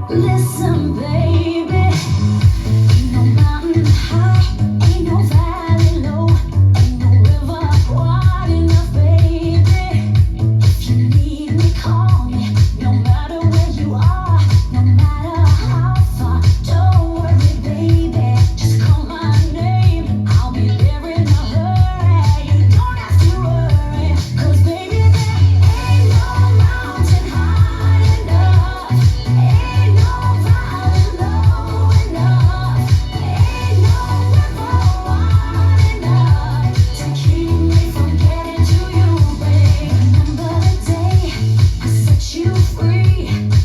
Listen, baby, ain't no mountain high, ain't no valley low, ain't no river wide enough, baby. If you need me, call me, no matter where you are, no matter how far. Don't worry, baby, just call my name, I'll be there in a hurry. You don't have to worry, 'cause baby, there ain't no mountain high enough, ain't no valley low enough, ain't no river wide enough to keep me from getting to you, babe. Remember the day I set you free?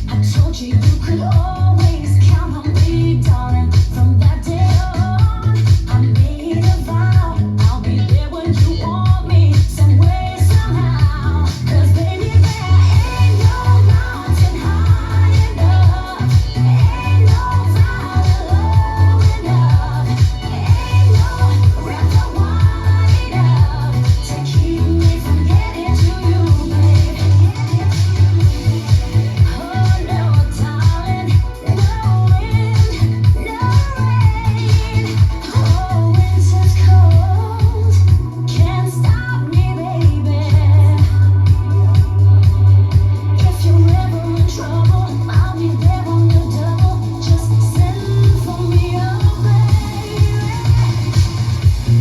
I told you you could always count on me, darling. From that day on, I made a vow I'll be there when you want me, some way, somehow. 'Cause baby, there ain't no mountain high enough, ain't no valley low enough, ain't no river wide enough to keep me from getting to you, baby. Oh no, darling, no wind, no rain. Oh, winter's cold can't stop me, baby. If you're ever in trouble, I'll be there on the double. Just send for me, oh baby.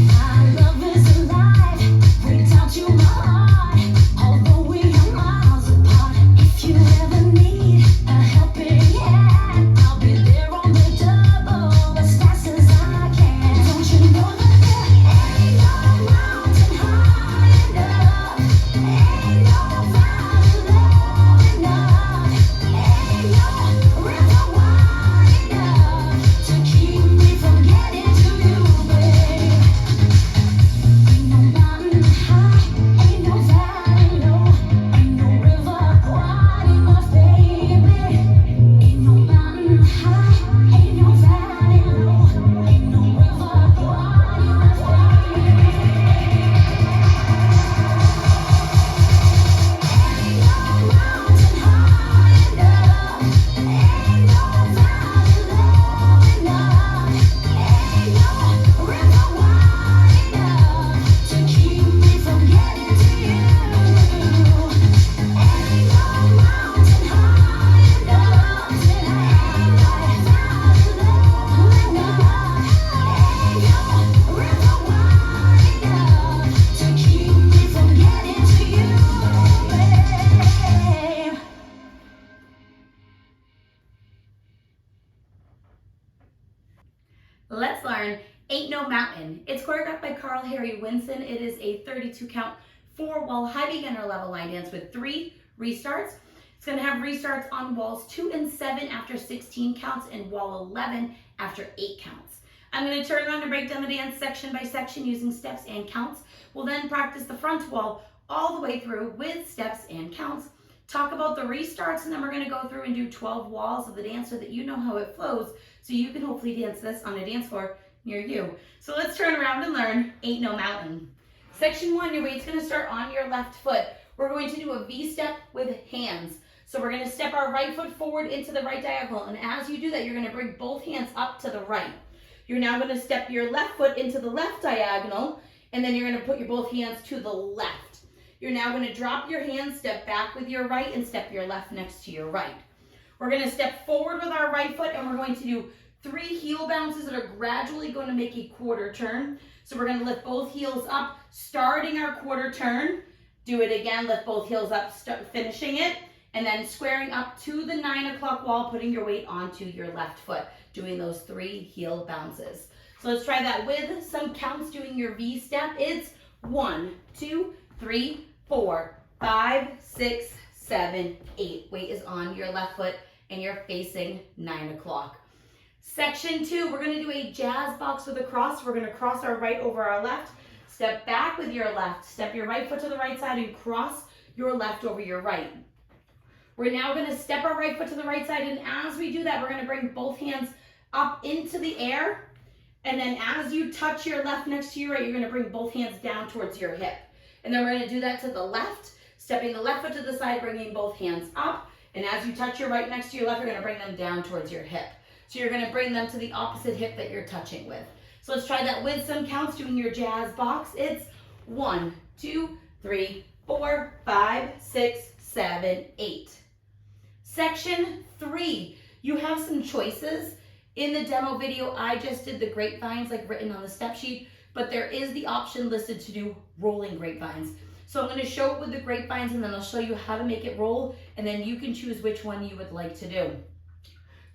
My love is alive, way down to my heart. Although we are miles apart, if you ever need a helping hand, I'll be there on the double as fast as I can. Don't you know that there ain't no mountain high enough, ain't no valley low enough, ain't no river wide enough to keep me from getting to you, babe. Ain't no mountain high, ain't no valley low, ain't no river wide enough, baby. Ain't no mountain high, ain't no valley low, ain't no river wide enough, baby. Ain't no mountain high enough, ain't no valley low enough, ain't no river wide enough to keep me from getting to you. Ain't no mountain high enough, ain't no valley low enough, ain't no river wide enough to keep me from getting to you, babe. Let's learn Ain't No Mountain. It's choreographed by Karl-Harry Winson. It is a 32 count 4-wall high beginner level line dance with 3 restarts. It's going to have restarts on walls 2 and 7 after 16 counts and wall 11 after 8 counts. I'm going to turn around and break down the dance section by section using steps and counts. We'll then practice the front wall all the way through with steps and counts. Talk about the restarts, and then we're going to go through and do 12 walls of the dance so that you know how it flows, so you can hopefully dance this on a dance floor near you. So let's turn around and learn Ain't No Mountain. Section 1, your weight's going to start on your left foot. We're going to do a V step with hands. So we're going to step our right foot forward into the right diagonal, and as you do that, you're going to bring both hands up to the right. You're now going to step your left foot into the left diagonal, and then you're going to put your both hands to the left. You're now going to drop your hands, step back with your right, and step your left next to your right. We're going to step forward with our right foot, and we're going to do 3 heel bounces that are gradually going to make a quarter turn. So we're going to lift both heels up, starting our quarter turn. Do it again, lift both heels up, finishing it, and then squaring up to the 9 o'clock wall, putting your weight onto your left foot, doing those 3 heel bounces. So let's try that with some counts doing your V step. It's 1, 2, 3, 4, 5, 6, 7, 8. Weight is on your left foot and you're facing 9 o'clock. Section 2, we're going to do a jazz box with a cross. We're going to cross our right over our left, step back with your left, step your right foot to the right side and cross your left over your right. We're now going to step our right foot to the right side, and as we do that, we're going to bring both hands up into the air, and then as you touch your left next to your right, you're going to bring both hands down towards your hip. And then we're going to do that to the left. Stepping the left foot to the side, bringing both hands up. And as you touch your right next to your left, you're gonna bring them down towards your hip. So you're gonna bring them to the opposite hip that you're touching with. So let's try that with some counts, doing your jazz box. It's 1, 2, 3, 4, 5, 6, 7, 8. Section 3, you have some choices. In the demo video, I just did the grapevines like written on the step sheet, but there is the option listed to do rolling grapevines. So I'm going to show it with the grapevines, and then I'll show you how to make it roll, and then you can choose which one you would like to do.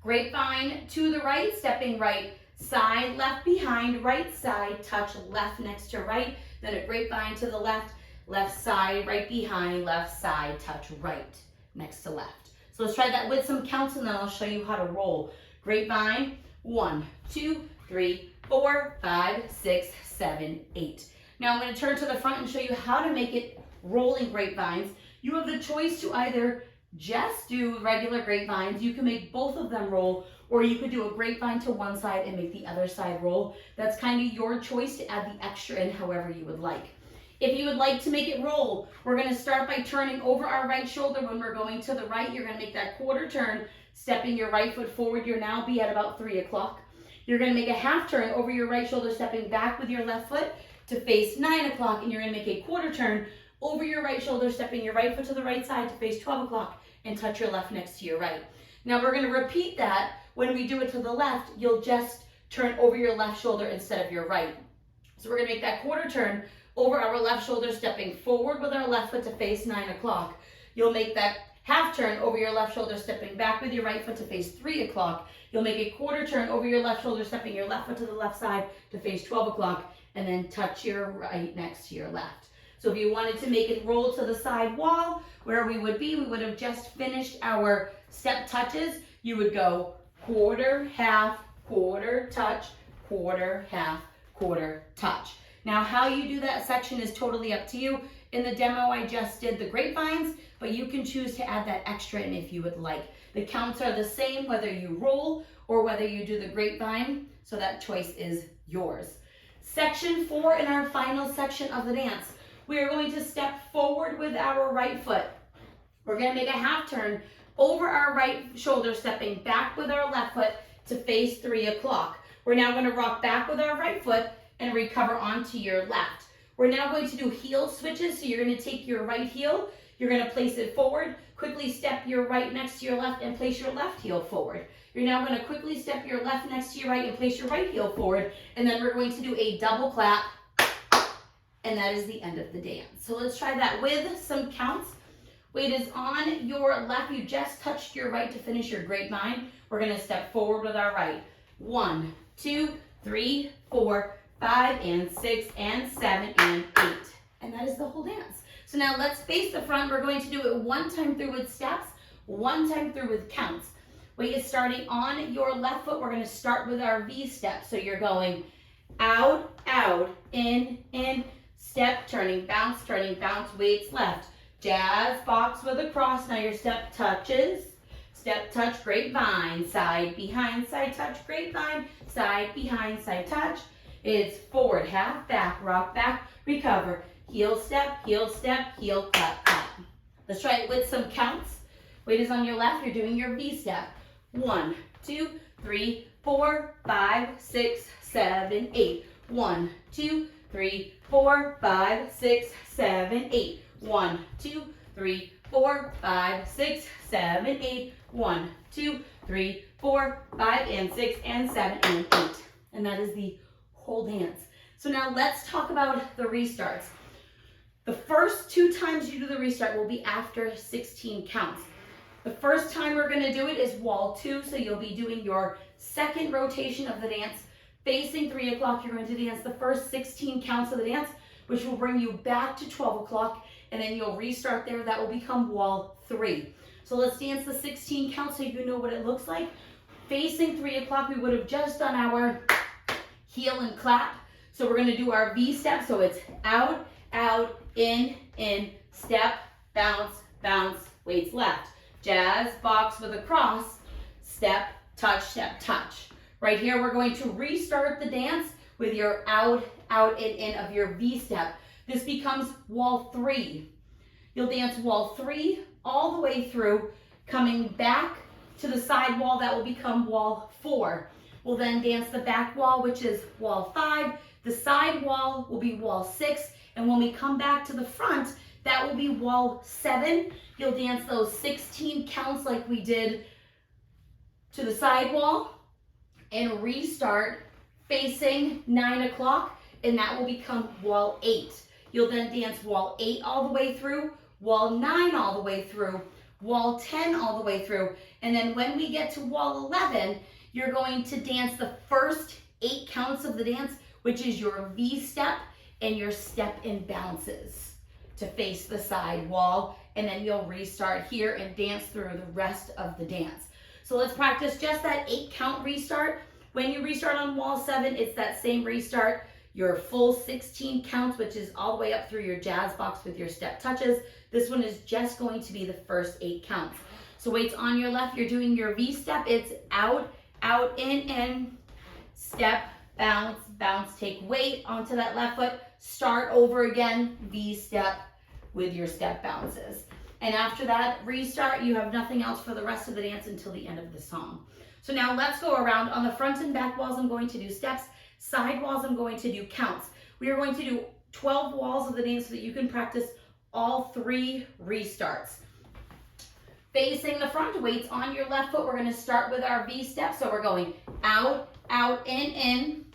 Grapevine to the right, stepping right side, left behind, right side, touch left next to right. Then a grapevine to the left, left side, right behind, left side, touch right next to left. So let's try that with some counts, and then I'll show you how to roll. Grapevine, 1, 2, 3, 4, 5, 6, 7, 8. Now I'm going to turn to the front and show you how to make it rolling grapevines. You have the choice to either just do regular grapevines, you can make both of them roll, or you could do a grapevine to one side and make the other side roll. That's kind of your choice to add the extra in however you would like. If you would like to make it roll, we're going to start by turning over our right shoulder. When we're going to the right, you're going to make that quarter turn, stepping your right foot forward. You'll now be at about 3 o'clock. You're going to make a half turn over your right shoulder, stepping back with your left foot to face 9 o'clock, and you're going to make a quarter turn over your right shoulder, stepping your right foot to the right side to face 12 o'clock and touch your left next to your right. Now we're going to repeat that. When we do it to the left, you'll just turn over your left shoulder instead of your right. So we're going to make that quarter turn over our left shoulder, stepping forward with our left foot to face 9 o'clock. You'll make that half turn over your left shoulder, stepping back with your right foot to face 3 o'clock. You'll make a quarter turn over your left shoulder, stepping your left foot to the left side to face 12 o'clock, and then touch your right next to your left. So if you wanted to make it roll to the side wall, where we would be, we would have just finished our step touches. You would go quarter, half, quarter, touch, quarter, half, quarter, touch. Now how you do that section is totally up to you. In the demo, I just did the grapevines, but you can choose to add that extra in if you would like. The counts are the same whether you roll or whether you do the grapevine, so that choice is yours. Section 4 in our final section of the dance. We are going to step forward with our right foot. We're going to make a half turn over our right shoulder, stepping back with our left foot to face 3 o'clock. We're now going to rock back with our right foot and recover onto your left. We're now going to do heel switches. So you're going to take your right heel, you're going to place it forward, quickly step your right next to your left and place your left heel forward. You're now going to quickly step your left next to your right and place your right heel forward. And then we're going to do a double clap, and that is the end of the dance. So let's try that with some counts. Weight is on your left. You just touched your right to finish your grapevine. We're going to step forward with our right. 1, 2, 3, 4, 5, and 6, and 7, and 8. And that is the whole dance. So now let's face the front. We're going to do it one time through with steps, one time through with counts. Weight is starting on your left foot. We're going to start with our V step. So you're going out, out, in, step, turning, bounce, weights left. Jazz box with a cross. Now your step touches. Step, touch, grapevine. Side, behind, side, touch, grapevine. Side, behind, side, touch. It's forward, half, back, rock, back, recover. Heel, step, heel, cut, cut. Let's try it with some counts. Weight is on your left. You're doing your V step. 1, 2, 3, 4, 5, 6, 7, 8. 1, 2, 3, 4, 5, 6, 7, 8. 1, 2, 3, 4, 5, 6, 7, 8. 1, 2, 3, 4, 5, and 6, and 7, and 8. And that is the whole dance. So now let's talk about the restarts. The first 2 times you do the restart will be after 16 counts. The first time we're going to do it is wall 2, so you'll be doing your second rotation of the dance. Facing 3 o'clock, you're going to dance the first 16 counts of the dance, which will bring you back to 12 o'clock, and then you'll restart there. That will become wall 3. So let's dance the 16 counts so you know what it looks like. Facing 3 o'clock, we would have just done our heel and clap. So we're going to do our V step. So it's out, out, in, step, bounce, bounce, weights left. Jazz box with a cross, step, touch, touch. Right here, we're going to restart the dance with your out, out, in of your V step. This becomes wall 3. You'll dance wall 3 all the way through, coming back to the side wall. That will become wall 4. We'll then dance the back wall, which is wall 5. The side wall will be wall 6. And when we come back to the front, that will be wall 7. You'll dance those 16 counts like we did to the side wall and restart facing 9 o'clock, and that will become wall 8. You'll then dance wall 8 all the way through, wall 9 all the way through, wall 10 all the way through, and then when we get to wall 11, you're going to dance the first 8 counts of the dance, which is your V step and your step and bounces to face the side wall, and then you'll restart here and dance through the rest of the dance. So let's practice just that 8 count restart. When you restart on wall 7, it's that same restart, your full 16 counts, which is all the way up through your jazz box with your step touches. This one is just going to be the first 8 counts. So weights on your left, you're doing your V step. It's out, out, in, step, bounce, bounce, take weight onto that left foot, start over again, V step with your step bounces. And after that restart, you have nothing else for the rest of the dance until the end of the song. So now let's go around. On the front and back walls, I'm going to do steps. Side walls, I'm going to do counts. We are going to do 12 walls of the dance so that you can practice all 3 restarts. Facing the front, weights on your left foot. We're going to start with our V step. So we're going out, out, in,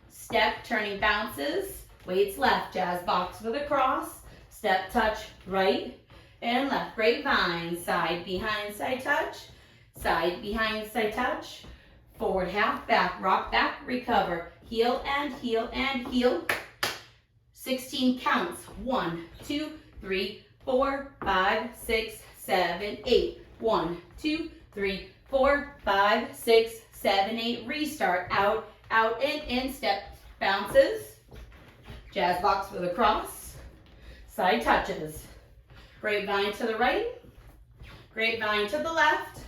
step, turning bounces, weights left, jazz box with a cross, step, touch, right and left, grapevine, side, behind, side touch, side, behind, side touch, forward half, back, rock, back, recover, heel and heel and heel. 16 counts, 1, 2, 3, 4, 5, 6, 7, 8. 1, 2, 3, 4, 5, 6, 7, 8. Restart, out, out, in, step, bounces, jazz box with a cross, side touches, grapevine to the right, grapevine to the left.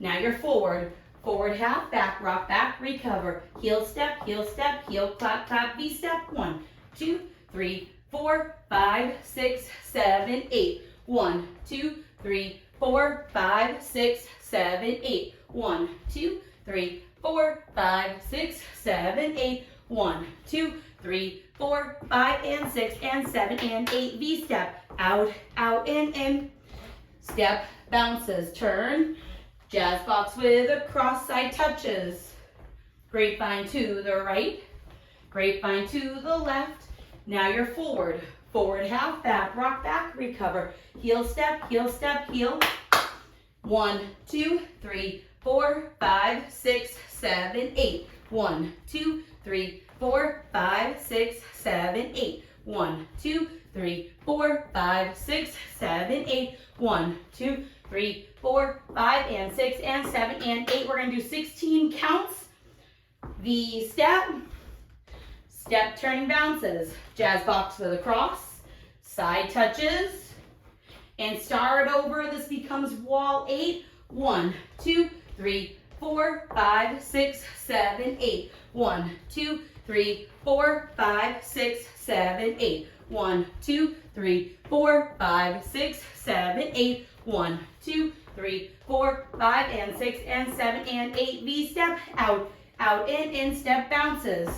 Now you're forward, forward half, back, rock, back, recover, heel, clap, clap, V step. 1, 2, 3, 4, 5, 6, 7, 8. 1, 2, 3, 4, 5, 6, 7, 8. 1, 2, 3, 4, 5, 6, 7, 8. 1, 2, 3, 4, 5, and 6, and 7, and 8. V step, out, out, in, step, bounces, turn, jazz box with a cross, side touches, grapevine to the right, grapevine to the left. Now you're forward, forward half, back, rock, back, recover, heel, heel. 1, 2, 3, 4, 5, 6, 7, 8. 1, 2, 3, 4, 5, 6, 7, 8. 1, 2, 3, 4, 5, 6, 7, 8. 1, 2, 3, 4, 5, and 6, and 7, and 8. We're going to do 16 counts. V step, step turning bounces, jazz box with a cross, side touches, and start over. This becomes wall 8. 1, 2, 3, 4, 5, 6, 7, 8. 1, 2, 3, 4, 5, 6, 7, 8. 1, 2, 3, 4, 5, 6, 7, 8. 1, 2, 3, 4, 5, and 6, and 7, and 8. V step, out, out, in, step bounces,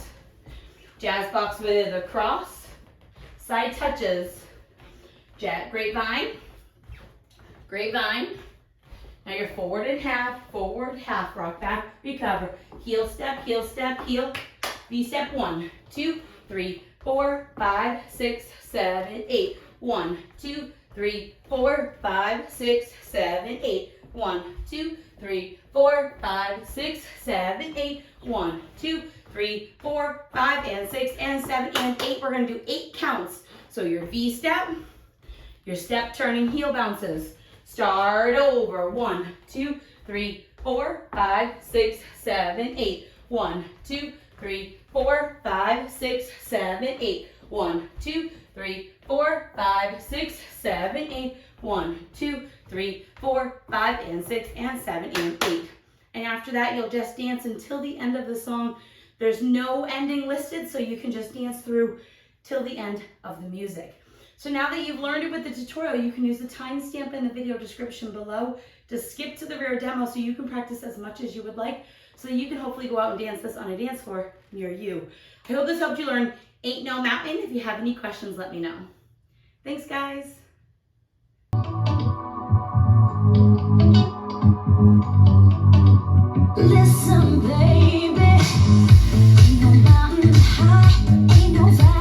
jazz box with a cross, side touches, grapevine, grapevine. Now you're forward and half, rock back, recover, heel, step, heel. V step, 1, 2, 3, 4, 5, 6, 7, 8. 1, 2, 3, 4, 5, 6, 7, 8. 1, 2, 3, 4, 5, 6, 7, 8. 1, 2, 3, 4, 5, and 6, and 7, and 8. We're going to do 8 counts. So your V step, your step turning heel bounces. Start over. 1, 2, 3, 4, 5, 6, 7, 8. 1, 2, 3, 4, 5, 6, 7, 8. 1, 2, 3, 4, 5, 6, 7, 8. 1, 2, 3, 4, 5, and 6, and 7, and 8. And after that, you'll just dance until the end of the song. There's no ending listed, so you can just dance through till the end of the music. So now that you've learned it with the tutorial, you can use the timestamp in the video description below to skip to the rear demo so you can practice as much as you would like, so that you can hopefully go out and dance this on a dance floor near you. I hope this helped you learn Ain't No Mountain. If you have any questions, let me know. Thanks, guys. Listen, baby, ain't no mountain high, ain't no valley.